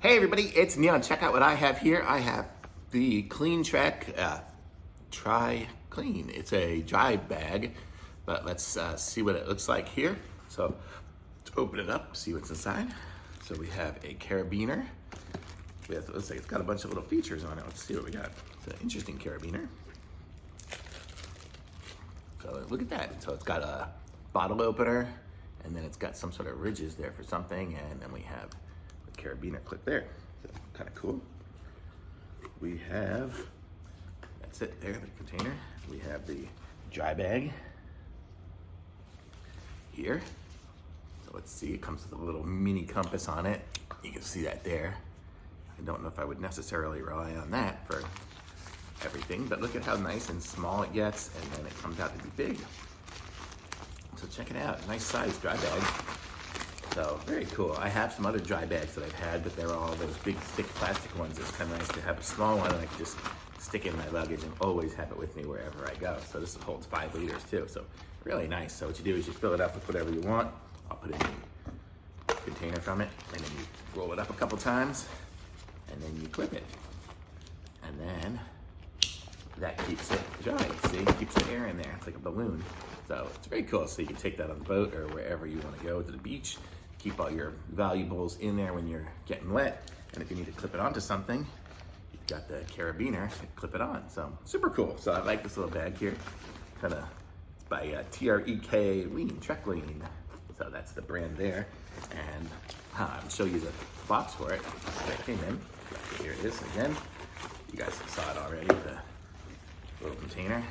Hey everybody, it's Neon. Check out what I have here. I have the Clean Trek Treklean. It's a dry bag, but let's see what it looks like here. So let's open it up, see what's inside. So we have a carabiner. Looks like it's got a bunch of little features on it. Let's see what we got. It's an interesting carabiner. So look at that. So it's got a bottle opener, and then it's got some sort of ridges there for something, and then we have the carabiner clip there. So kind of cool. We have, that's it there, the container. We have the dry bag here. So let's see, it comes with a little mini compass on it. You can see that there. I don't know if I would necessarily rely on that for everything, but look at how nice and small it gets, and then it comes out to be big. So check it out, nice size dry bag. So very cool. I have some other dry bags that I've had, but they're all those big thick plastic ones. It's kind of nice to have a small one, and I can just stick it in my luggage and always have it with me wherever I go. So this holds 5 liters too, so really nice. So what you do is you fill it up with whatever you want. I'll put in the container from it, and then you roll it up a couple times, and then you clip it. And then that keeps it dry. See, it keeps the air in there. It's like a balloon. So it's very cool. So you can take that on the boat or wherever you want to go, to the beach. Keep all your valuables in there when you're getting wet. And if you need to clip it onto something, you've got the carabiner to clip it on. So super cool. So I like this little bag here. It's by Treklean. So that's the brand there. And I'll show you the box for it that came in. Here it is again. You guys saw it already, the little container.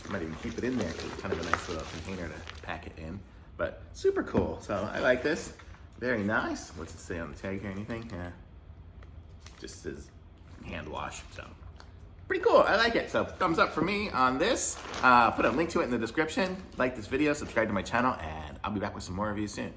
I might even keep it in there because it's kind of a nice little container to pack it in. But super cool. So I like this. Very nice. What's it say on the tag here? Anything? Yeah. Just says hand wash. So pretty cool. I like it. So thumbs up for me on this. Put a link to it in the description. Like this video, subscribe to my channel, and I'll be back with some more reviews soon.